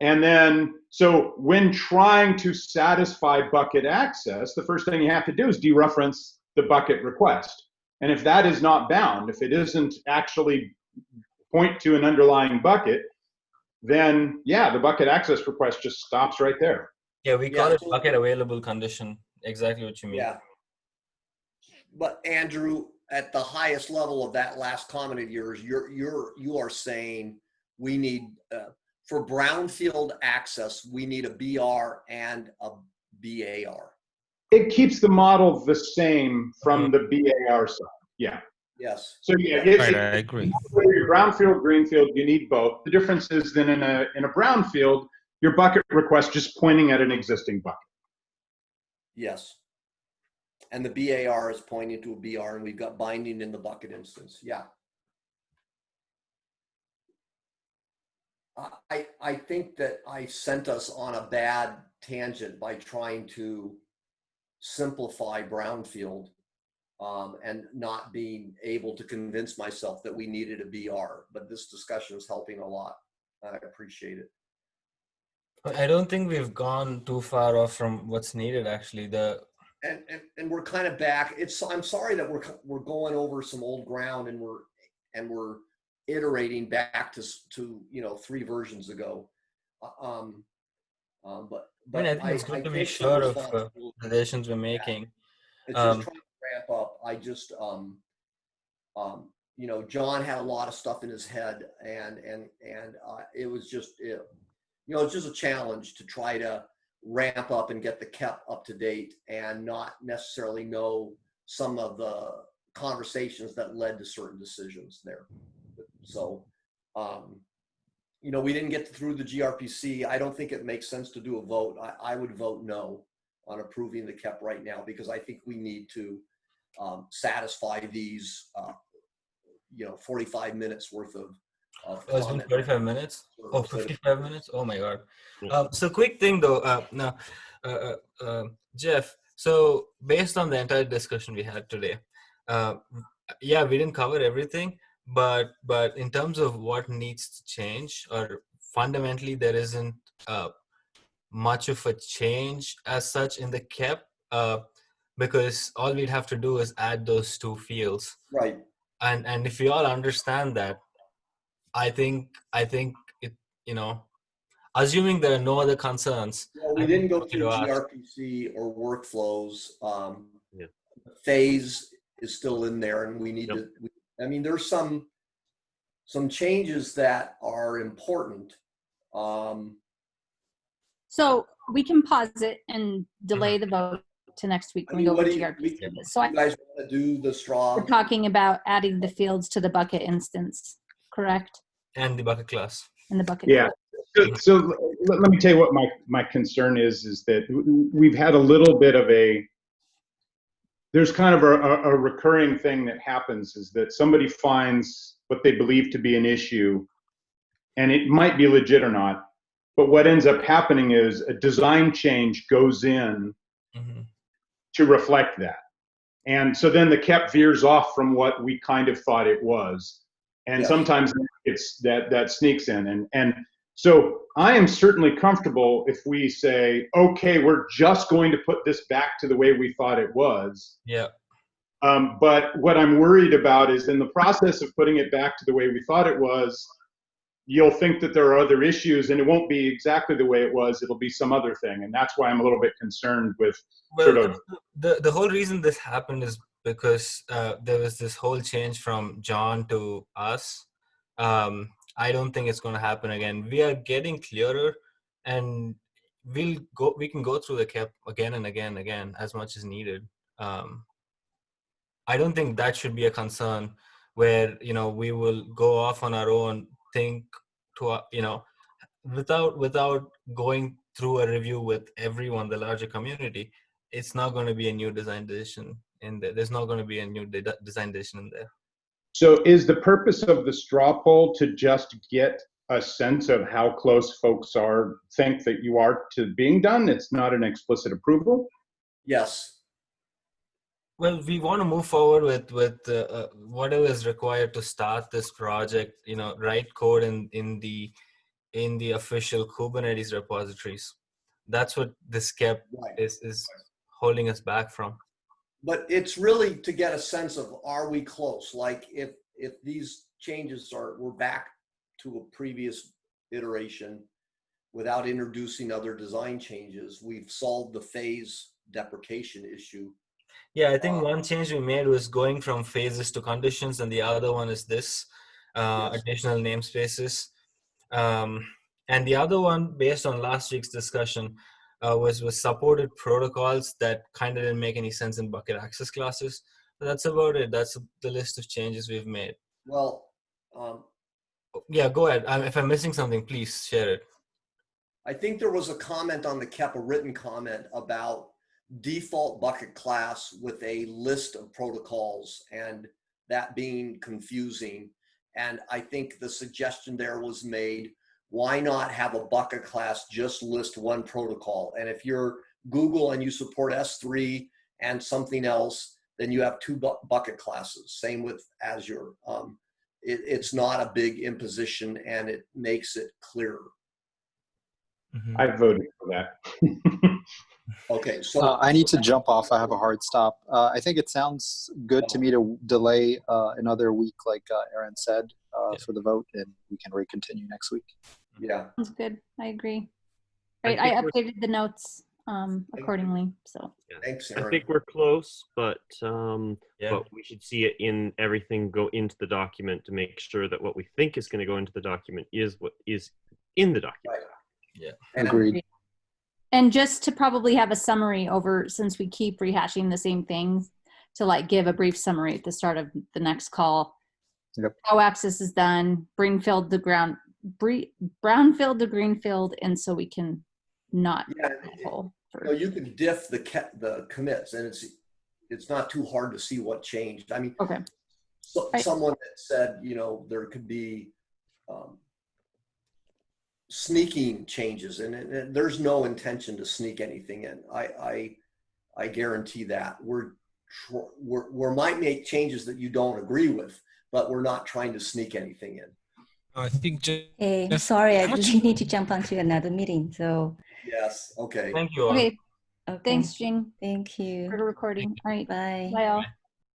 [SPEAKER 4] And then, so when trying to satisfy bucket access, the first thing you have to do is dereference the bucket request. And if that is not bound, if it isn't actually point to an underlying bucket, then yeah, the bucket access request just stops right there.
[SPEAKER 3] Yeah, we call it bucket available condition. Exactly what you mean.
[SPEAKER 2] Yeah. But Andrew, at the highest level of that last comment of yours, you are saying we need for brownfield access, we need a BR and a BAR.
[SPEAKER 4] It keeps the model the same from the BAR side. Yeah.
[SPEAKER 2] Yes.
[SPEAKER 4] So yeah,
[SPEAKER 7] right, I agree.
[SPEAKER 4] Your brownfield, greenfield, you need both. The difference is then in a brownfield, your bucket request just pointing at an existing bucket.
[SPEAKER 2] Yes. And the BAR is pointing to a BR, and we've got binding in the bucket instance. Yeah. I think that I sent us on a bad tangent by trying to simplify brownfield and not being able to convince myself that we needed a BR. But this discussion is helping a lot. I appreciate it.
[SPEAKER 3] I don't think we've gone too far off from what's needed, actually.
[SPEAKER 2] and we're kind of back. I'm sorry that we're going over some old ground and we're iterating back to 3 versions ago. But
[SPEAKER 3] I mean, I think it's
[SPEAKER 2] I
[SPEAKER 3] good to be
[SPEAKER 2] take some
[SPEAKER 3] sure of
[SPEAKER 2] responsibility.
[SPEAKER 3] the decisions we're making.
[SPEAKER 2] It's just trying to ramp up. I just John had a lot of stuff in his head, and it was just it's just a challenge to try to ramp up and get the KEP up to date and not necessarily know some of the conversations that led to certain decisions there. So, we didn't get through the GRPC. I don't think it makes sense to do a vote. I would vote no on approving the KEP right now, because I think we need to satisfy these 45 minutes worth of
[SPEAKER 3] It's been
[SPEAKER 2] comment.
[SPEAKER 3] 45 minutes. Oh, 55 minutes. Oh my God.
[SPEAKER 6] Yeah.
[SPEAKER 3] So quick thing though, now, Jeff, so based on the entire discussion we had today, yeah, we didn't cover everything, but in terms of what needs to change, or fundamentally there isn't much of a change as such in the KEP, because all we'd have to do is add those 2 fields.
[SPEAKER 2] Right.
[SPEAKER 3] And if we all understand that, I think it, assuming there are no other concerns.
[SPEAKER 2] Well, we didn't go through GRPC or workflows.
[SPEAKER 6] Yeah.
[SPEAKER 2] Phase is still in there, and we need to. I mean, there's some changes that are important.
[SPEAKER 1] So we can pause it and delay the vote to next week when we go over GRPC. So
[SPEAKER 2] you guys want to do the straw?
[SPEAKER 1] we're talking about adding the fields to the bucket instance, correct?
[SPEAKER 3] And the bucket class.
[SPEAKER 1] And the bucket.
[SPEAKER 4] Yeah. So let me tell you what my concern is that we've had a little bit of there's kind of a recurring thing that happens, is that somebody finds what they believe to be an issue, and it might be legit or not, but what ends up happening is a design change goes in to reflect that. And so then the KEP veers off from what we kind of thought it was. And sometimes it's that sneaks in. And so I am certainly comfortable if we say, okay, we're just going to put this back to the way we thought it was.
[SPEAKER 3] Yeah.
[SPEAKER 4] But what I'm worried about is in the process of putting it back to the way we thought it was, you'll think that there are other issues, and it won't be exactly the way it was. It'll be some other thing. And that's why I'm a little bit concerned with
[SPEAKER 3] the whole reason this happened is because there was this whole change from John to us. I don't think it's going to happen again. We are getting clearer, and we can go through the KEP again and again as much as needed. I don't think that should be a concern where, we will go off on our own, think to, without going through a review with everyone, the larger community. It's not going to be a new design decision in there. There's not going to be a new design decision in there.
[SPEAKER 4] So is the purpose of the straw poll to just get a sense of how close folks think that you are to being done? It's not an explicit approval?
[SPEAKER 2] Yes.
[SPEAKER 3] Well, we want to move forward with whatever is required to start this project, write code in the official Kubernetes repositories. That's what this KEP is holding us back from.
[SPEAKER 2] But it's really to get a sense of, are we close? Like if these changes we're back to a previous iteration without introducing other design changes, we've solved the phase deprecation issue.
[SPEAKER 3] Yeah, I think one change we made was going from phases to conditions, and the other one is this additional namespaces. And the other one, based on last week's discussion, was supported protocols that kind of didn't make any sense in bucket access classes. But that's about it. That's the list of changes we've made.
[SPEAKER 2] Well,
[SPEAKER 3] yeah, go ahead. If I'm missing something, please share it.
[SPEAKER 2] I think there was a comment on the KEP, a written comment about default bucket class with a list of protocols and that being confusing. And I think the suggestion there was made, why not have a bucket class just list one protocol? And if you're Google and you support S3 and something else, then you have 2 bucket classes. Same with Azure. It's not a big imposition, and it makes it clearer.
[SPEAKER 4] I voted for that.
[SPEAKER 2] Okay, so
[SPEAKER 8] I need to jump off. I have a hard stop. I think it sounds good to me to delay another week, like Aaron said, for the vote, and we can recontinue next week.
[SPEAKER 2] yeah,
[SPEAKER 1] Sounds good. I agree.
[SPEAKER 6] I
[SPEAKER 1] Right,
[SPEAKER 6] think
[SPEAKER 1] I
[SPEAKER 6] we're-
[SPEAKER 1] updated the notes accordingly. So
[SPEAKER 2] thanks,
[SPEAKER 6] I
[SPEAKER 2] Aaron.
[SPEAKER 6] think we're close, but
[SPEAKER 3] Yeah.
[SPEAKER 6] but we should see it in everything go into the document to make sure that what we think is going to go into the document is what is in the document.
[SPEAKER 2] And
[SPEAKER 8] Agreed.
[SPEAKER 1] and just to probably have a summary over, since we keep rehashing the same things, to like give a brief summary at the start of the next call.
[SPEAKER 8] Yep.
[SPEAKER 1] How access is done, brownfield to greenfield, and so we can not
[SPEAKER 2] Yeah,
[SPEAKER 1] pull for-
[SPEAKER 2] you know, you can diff the commits, and it's not too hard to see what changed. I mean,
[SPEAKER 1] Okay. Right.
[SPEAKER 2] Someone that said, you know, there could be sneaking changes, and there's no intention to sneak anything in. I guarantee that. We might make changes that you don't agree with, but we're not trying to sneak anything in.
[SPEAKER 7] I think
[SPEAKER 9] Hey,
[SPEAKER 7] Jeff,
[SPEAKER 9] sorry, I
[SPEAKER 7] how much-
[SPEAKER 9] really need to jump onto another meeting. So,
[SPEAKER 2] Yes. Okay.
[SPEAKER 3] Thank you all.
[SPEAKER 1] Okay.
[SPEAKER 9] okay.
[SPEAKER 1] Thanks, Jing,
[SPEAKER 9] Thank
[SPEAKER 1] for
[SPEAKER 9] you.
[SPEAKER 1] the recording. All right.
[SPEAKER 9] Bye.
[SPEAKER 1] Bye all.